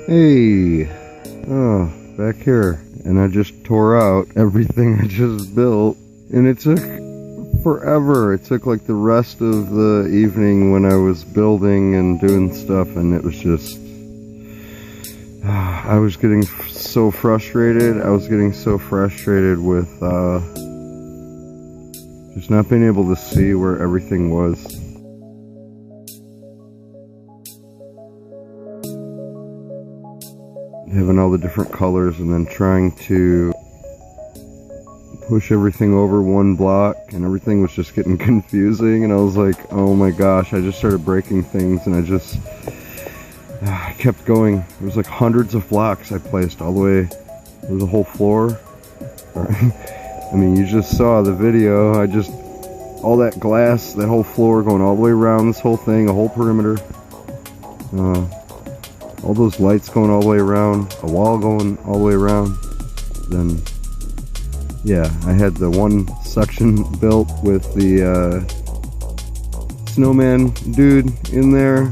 Hey, oh, back here, and I just tore out everything I just built, and it took forever. It took like the rest of the evening when I was building and doing stuff, and it was just, I was getting so frustrated. I was getting so frustrated with just not being able to see where everything was. Having all the different colors and then trying to push everything over one block, and everything was just getting confusing, and I was like, oh my gosh, I just started breaking things, and I kept going. It was like hundreds of blocks I placed all the way. There was a whole floor. I mean, you just saw the video. All that glass, that whole floor going all the way around this whole thing, a whole perimeter. All those lights going all the way around, a wall going all the way around. Then, yeah, I had the one section built with the snowman dude in there.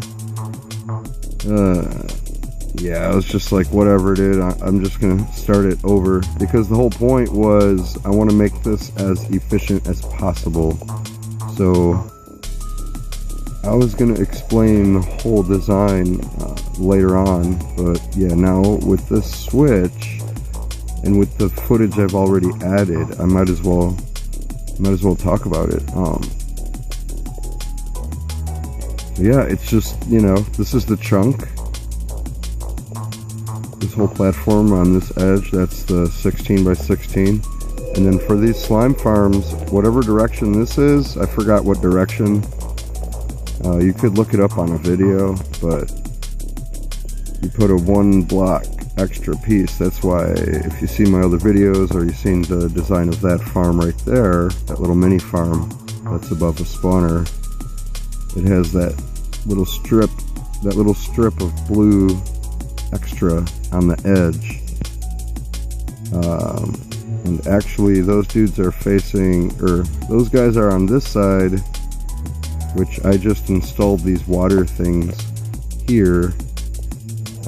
Yeah, I was just like, whatever, dude, I'm just gonna start it over, because the whole point was I want to make this as efficient as possible. So I was gonna explain the whole design later on, but yeah, now with this switch and with the footage I've already added, I might as well talk about it. Yeah, it's just, you know, this is the chunk. This whole platform on this edge, that's the 16 by 16. And then for these slime farms, whatever direction this is, I forgot what direction. You could look it up on a video, but you put a 1 block extra piece. That's why if you see my other videos, or you've seen the design of that farm right there, that little mini farm that's above the spawner, it has that little strip of blue extra on the edge. And actually those dudes are facing, or those guys are on this side, which I just installed these water things here.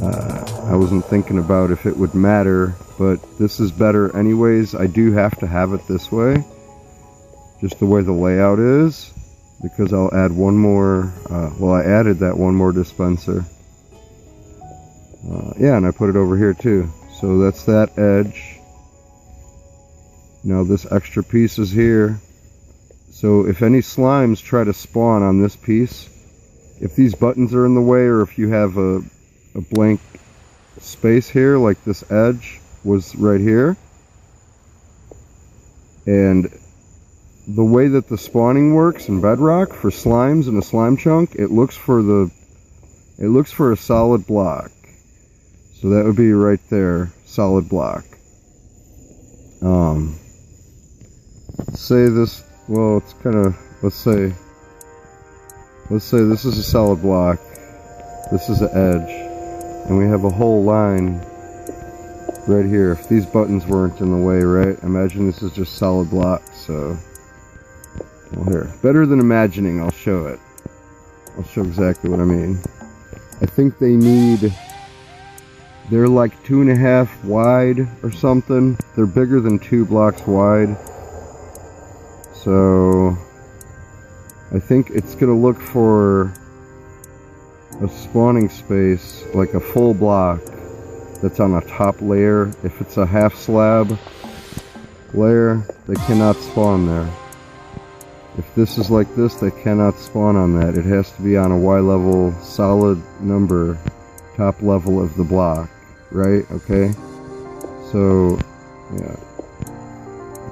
I wasn't thinking about if it would matter, but this is better anyways. I do have to have it this way, just the way the layout is, because I'll add one more, well, I added that one more dispenser. Yeah, and I put it over here too. So that's that edge. Now this extra piece is here. So if any slimes try to spawn on this piece, if these buttons are in the way, or if you have a blank space here, like this edge was right here, and the way that the spawning works in Bedrock for slimes in a slime chunk, it looks for a solid block. So that would be right there, solid block. Say this, well, it's kind of, let's say this is a solid block, this is an edge, and we have a whole line right here. If these buttons weren't in the way, right? Imagine this is just solid block. So, well, here, better than imagining, I'll show it. I'll show exactly what I mean. I think they're like 2.5 wide or something. They're bigger than 2 blocks wide. So I think it's gonna look for a spawning space, like a full block that's on a top layer. If it's a half slab layer, they cannot spawn there. If this is like this, they cannot spawn on that. It has to be on a Y level solid number, top level of the block, right? Okay, so yeah,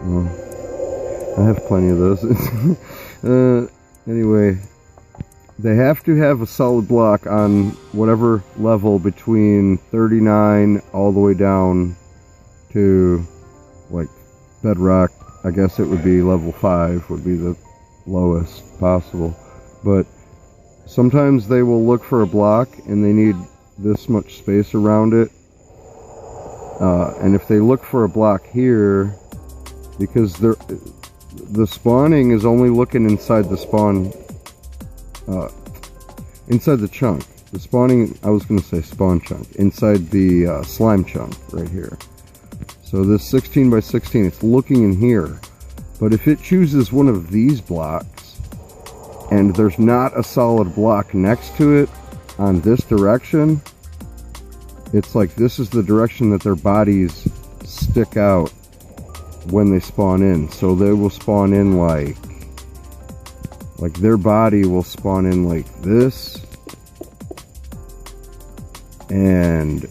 well, I have plenty of those. Anyway, they have to have a solid block on whatever level between 39 all the way down to like Bedrock. I guess it would be level 5 would be the lowest possible. But sometimes they will look for a block and they need this much space around it. And if they look for a block here, because the spawning is only looking inside the spawn, inside the chunk. the spawning, I was going to say spawn chunk, inside the slime chunk right here. So this 16 by 16, it's looking in here. But if it chooses one of these blocks, and there's not a solid block next to it on this direction, it's like this is the direction that their bodies stick out when they spawn in. So they will spawn in like their body will spawn in like this, and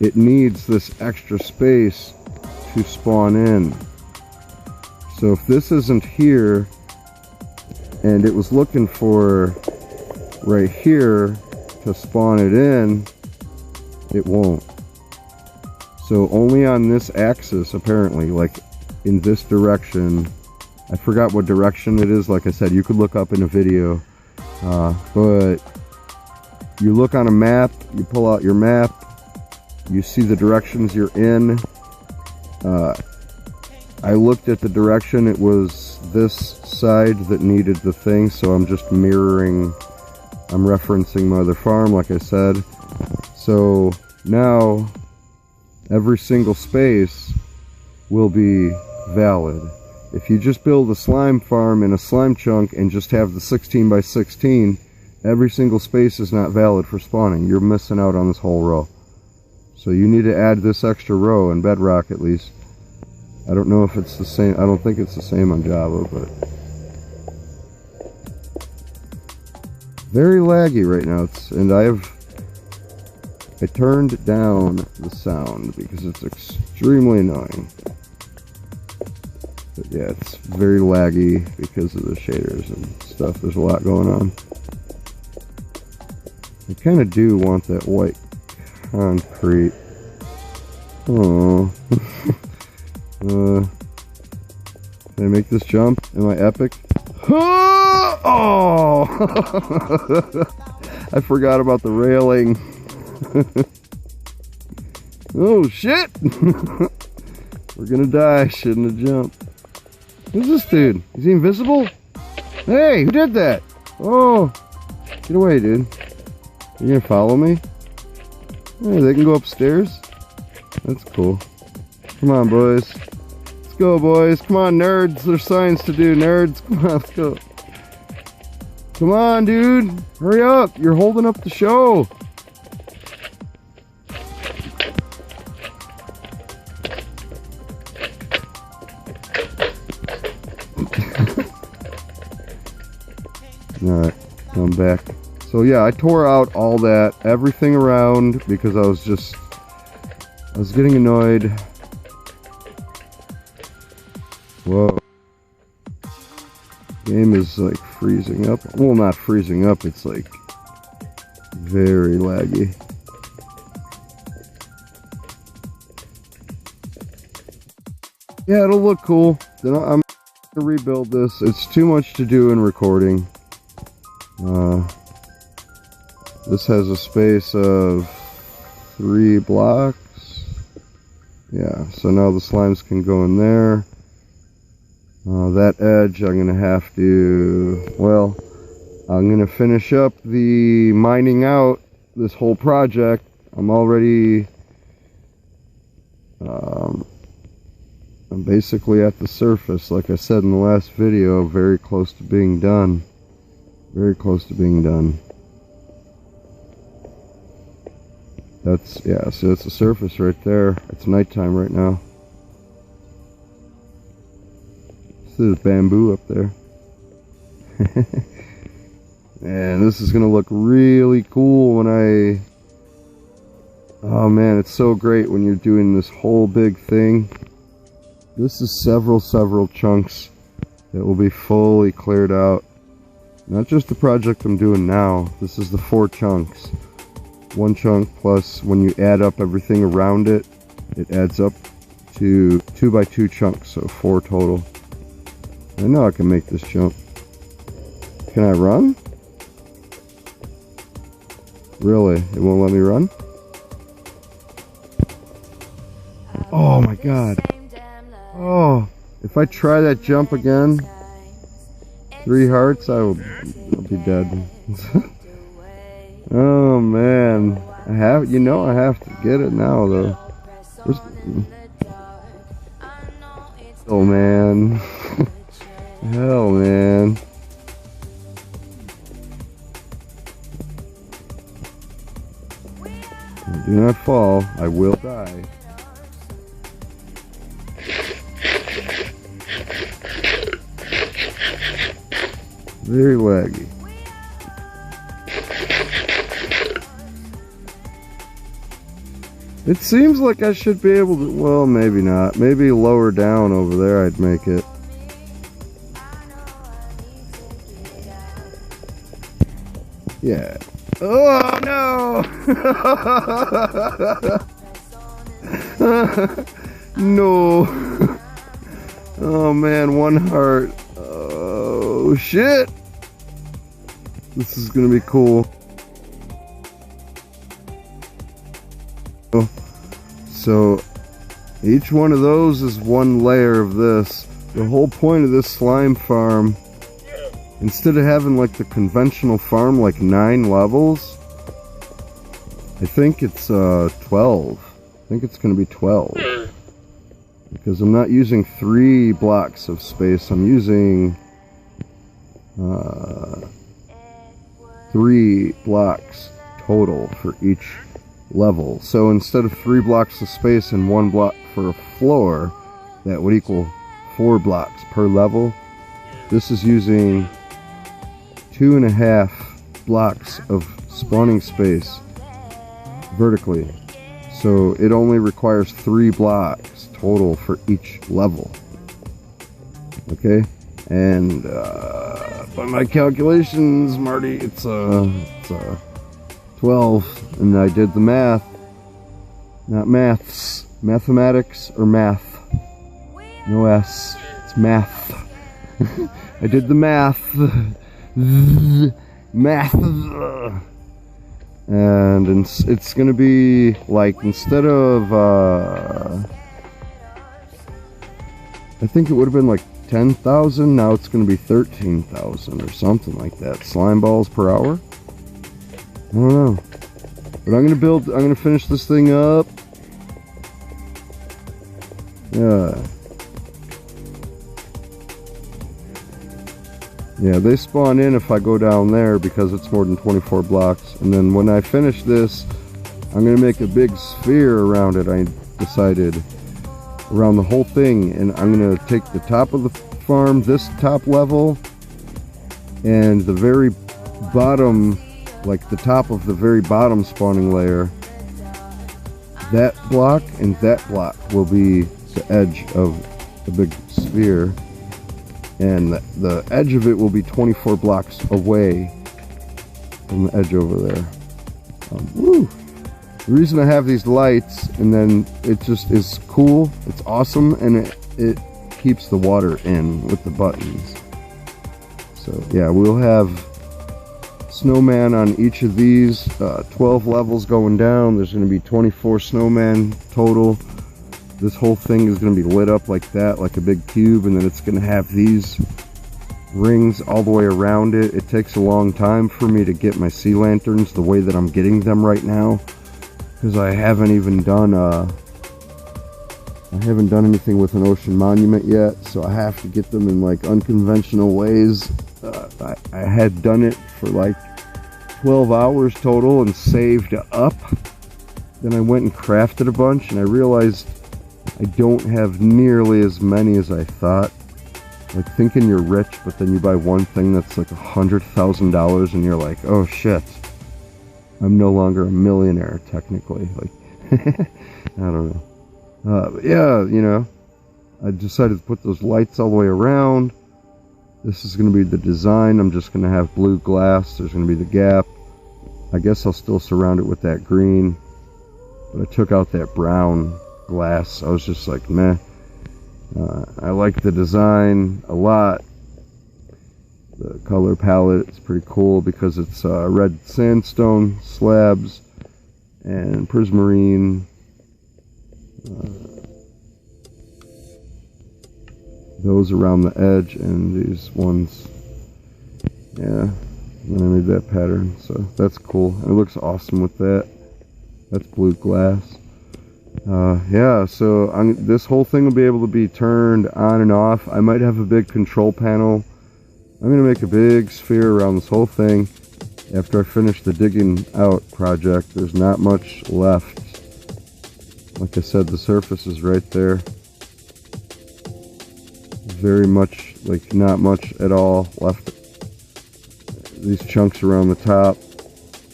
it needs this extra space to spawn in. So if this isn't here and it was looking for right here to spawn it in, it won't. So only on this axis, apparently, like in this direction. I forgot what direction it is. Like I said, you could look up in a video, but you look on a map, you pull out your map, you see the directions you're in. I looked at the direction, it was this side that needed the thing, so I'm just mirroring, I'm referencing my other farm, like I said. So now every single space will be valid. If you just build a slime farm in a slime chunk and just have the 16 by 16, every single space is not valid for spawning. You're missing out on this whole row. So you need to add this extra row in Bedrock at least. I don't know if it's the same. I don't think it's the same on Java, but very laggy right now. And I turned down the sound because it's extremely annoying. But yeah, it's very laggy because of the shaders and stuff. There's a lot going on. I kind of do want that white concrete. Oh. Can I make this jump? Am I epic? Oh! I forgot about the railing. Oh shit! We're gonna die. Shouldn't have jumped. Who's this dude? Is he invisible? Hey, who did that? Oh, get away, dude. You gonna follow me? Hey, they can go upstairs? That's cool. Come on, boys. Let's go, boys. Come on, nerds. There's science to do, nerds. Come on, let's go. Come on, dude. Hurry up. You're holding up the show. Alright, I'm back. So yeah, I tore out all that, everything around, because I was getting annoyed. Whoa. Game is like freezing up. Well, not freezing up, it's like very laggy. Yeah, it'll look cool. Then I'm gonna rebuild this. It's too much to do in recording. This has a space of 3 blocks. Yeah, so now the slimes can go in there. That edge I'm gonna have to, well, I'm gonna finish up the mining out this whole project. I'm already I'm basically at the surface, like I said in the last video, very close to being done. Very close to being done. That's, yeah, so that's the surface right there. It's nighttime right now. There's bamboo up there. And this is gonna look really cool when I... Oh man, it's so great when you're doing this whole big thing. This is several chunks that will be fully cleared out. Not just the project I'm doing now. This is the 4 chunks. 1 chunk plus when you add up everything around it, it adds up to 2 by 2 chunks, so 4 total. I know I can make this jump. Can I run? Really? It won't let me run? Oh my god. Oh, if I try that jump again, 3 hearts, I'll be dead. Oh man, I have to get it now though. Oh man, hell man. Do not fall, I will die. Very laggy. It seems like I should be able to, well, maybe not. Maybe lower down over there I'd make it. Yeah. Oh no! No. Oh man, one heart. Oh shit! This is gonna be cool. So each one of those is one layer of this. The whole point of this slime farm, instead of having like the conventional farm, like 9 levels, I think it's 12. I think it's going to be 12. Because I'm not using 3 blocks of space, I'm using 3 blocks total for each level. So instead of 3 blocks of space and 1 block for a floor, that would equal 4 blocks per level. This is using 2.5 blocks of spawning space vertically. So it only requires 3 blocks total for each level. Okay? And by my calculations, Marty, it's 12, and I did the math. Not maths. Mathematics or math. No S. It's math. I did the math. Math. And it's gonna be like, instead of I think it would have been like 10,000, now it's gonna be 13,000 or something like that. Slime balls per hour? I don't know. But I'm gonna finish this thing up. Yeah. Yeah, they spawn in if I go down there because it's more than 24 blocks. And then when I finish this, I'm gonna make a big sphere around it, I decided. Around the whole thing. And I'm gonna take the top of the farm, this top level, and the very bottom, like the top of the very bottom spawning layer, that block and that block will be the edge of the big sphere, and the edge of it will be 24 blocks away from the edge over there. Woo. The reason I have these lights, and then it just is cool, it's awesome, and it keeps the water in with the buttons. So yeah, we'll have snowman on each of these, 12 levels going down. There's going to be 24 snowman total. This whole thing is going to be lit up like that, like a big cube, and then it's going to have these rings all the way around it. It takes a long time for me to get my sea lanterns the way that I'm getting them right now, because I haven't even done anything with an ocean monument yet, so I have to get them in like unconventional ways. I had done it for like 12 hours total and saved up. Then I went and crafted a bunch, and I realized I don't have nearly as many as I thought. Like, thinking you're rich, but then you buy one thing that's like $100,000 and you're like, oh shit, I'm no longer a millionaire technically. Like, I don't know. But yeah, you know, I decided to put those lights all the way around. This is going to be the design. I'm just going to have blue glass. There's going to be the gap. I guess I'll still surround it with that green, but I took out that brown glass. I was just like, meh. I like the design a lot. The color palette is pretty cool because it's red sandstone slabs and prismarine. Those around the edge, and these ones, yeah, And I made that pattern, so that's cool. It looks awesome with that. That's blue glass. Yeah, so this whole thing will be able to be turned on and off. I might have a big control panel. I'm going to make a big sphere around this whole thing. After I finish the digging out project, there's not much left. Like I said, the surface is right there. Very much, like not much at all left. These chunks around the top,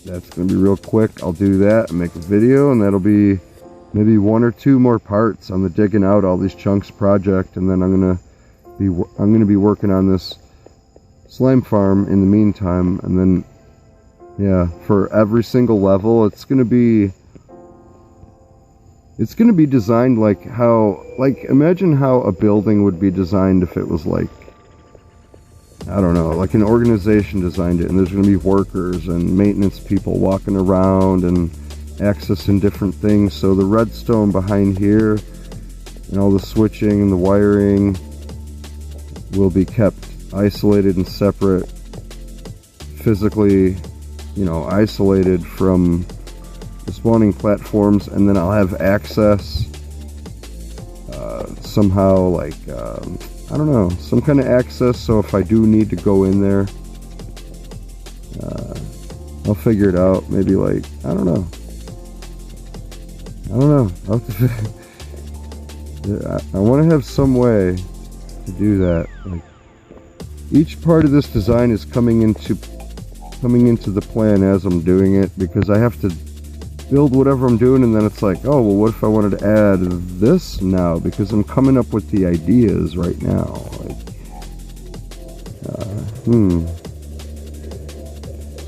that's going to be real quick. I'll do that and make a video, and that'll be maybe 1 or 2 more parts on the digging out all these chunks project, and then I'm going to be working on this slime farm in the meantime. And then yeah, for every single level, it's going to be designed like imagine how a building would be designed if it was like, I don't know, like an organization designed it, and there's going to be workers and maintenance people walking around and accessing different things. So the redstone behind here and all the switching and the wiring will be kept isolated and separate, physically, you know, isolated from the spawning platforms, and then I'll have access somehow, like I don't know, some kind of access, so if I do need to go in there, I'll figure it out. Maybe like, I don't know. I'll have to I want to have some way to do that. Like, each part of this design is coming into the plan as I'm doing it, because I have to build whatever I'm doing, and then it's like, oh, well, what if I wanted to add this now? Because I'm coming up with the ideas right now. Like,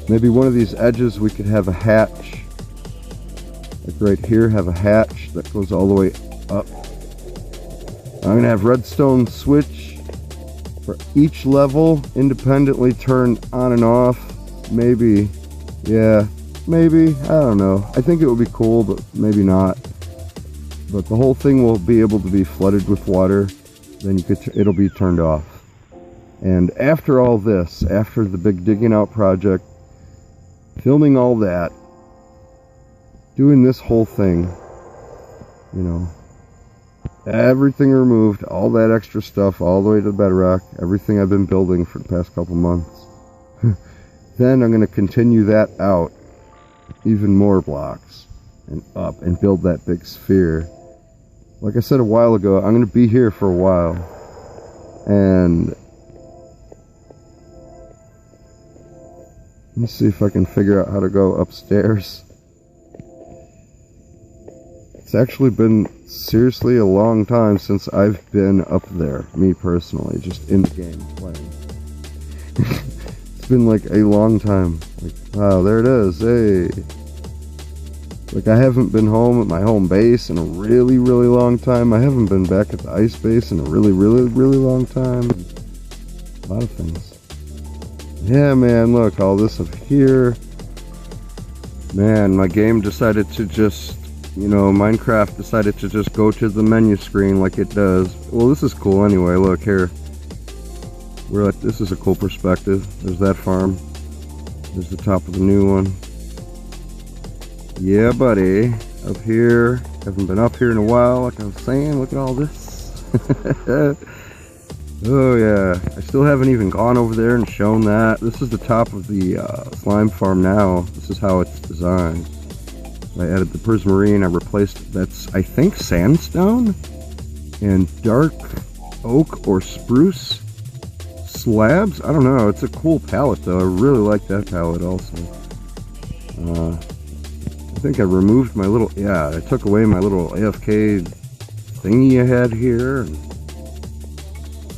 maybe one of these edges we could have a hatch. Like right here, have a hatch that goes all the way up. I'm going to have redstone switch for each level, independently turn on and off. Maybe, yeah. Maybe, I don't know. I think it would be cool, but maybe not. But the whole thing will be able to be flooded with water. Then it'll be turned off. And after all this, after the big digging out project, filming all that, doing this whole thing, you know, everything removed, all that extra stuff, all the way to the bedrock, everything I've been building for the past couple months. Then I'm going to continue that out even more blocks and up and build that big sphere. Like I said a while ago, I'm going to be here for a while, and let me see if I can figure out how to go upstairs. It's actually been seriously a long time since I've been up there, me personally, just in the game playing. It's been like a long time. Like, wow, there it is. Hey. Like, I haven't been home at my home base in a really, really long time. I haven't been back at the ice base in a really, really, really long time. A lot of things. Yeah, man, look, all this up here. Man, my game decided to just, you know, Minecraft decided to just go to the menu screen like it does. Well, this is cool anyway. Look here. We're at, this is a cool perspective. There's that farm. There's the top of the new one. Yeah, buddy. Up here. Haven't been up here in a while, like I was saying. Look at all this. Oh, yeah. I still haven't even gone over there and shown that. This is the top of the slime farm now. This is how it's designed. I added the prismarine. I replaced, that's, I think, sandstone and dark oak or spruce slabs. I don't know. It's a cool palette, though. I really like that palette also. I think I removed my little, yeah, I took away my little AFK thingy I had here.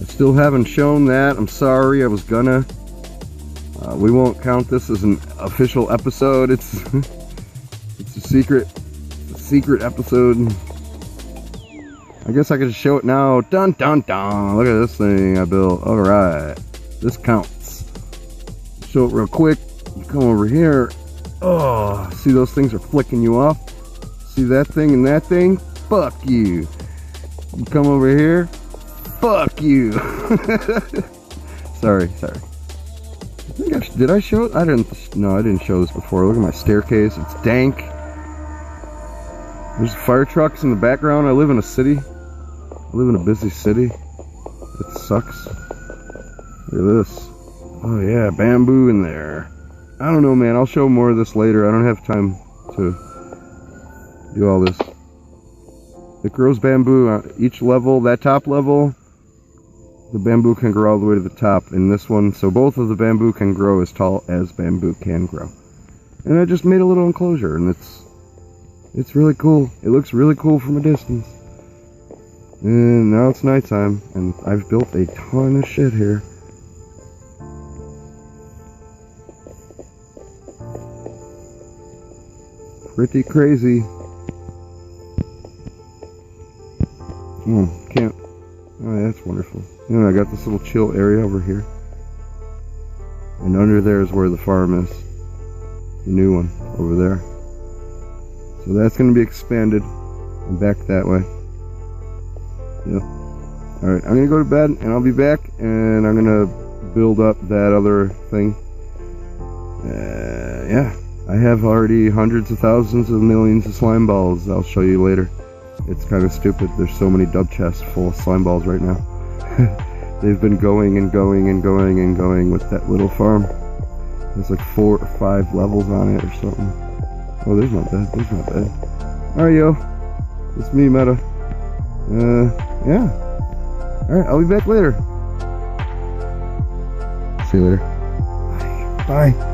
I still haven't shown that. I'm sorry, I was gonna. We won't count this as an official episode. It's it's a secret episode. I guess I could show it now. Dun dun dun! Look at this thing I built. All right, this counts. Show it real quick. You come over here. Oh, see those things are flicking you off? See that thing and that thing? Fuck you. You come over here? Fuck you. Sorry. Did I show it? I didn't. No, I didn't show this before. Look at my staircase. It's dank. There's fire trucks in the background. I live in a city. I live in a busy city. It sucks. Look at this. Oh yeah, bamboo in there. I don't know, man. I'll show more of this later. I don't have time to do all this. It grows bamboo on each level. That top level, the bamboo can grow all the way to the top. In this one, so both of the bamboo can grow as tall as bamboo can grow. And I just made a little enclosure, and it's really cool. It looks really cool from a distance. And now it's nighttime, and I've built a ton of shit here. Pretty crazy. Can't. Oh, yeah, that's wonderful. And I got this little chill area over here. And under there is where the farm is. The new one over there. So that's going to be expanded and back that way. Yep. Alright, I'm going to go to bed and I'll be back and I'm going to build up that other thing. Yeah. I have already hundreds of thousands of millions of slime balls. I'll show you later. It's kind of stupid. There's so many dub chests full of slime balls right now. They've been going and going and going and going with that little farm. There's like 4 or 5 levels on it or something. Oh, there's my bed. There's my bed. Alright, yo. It's me, Meta. Yeah. Alright, I'll be back later. See you later. Bye. Bye.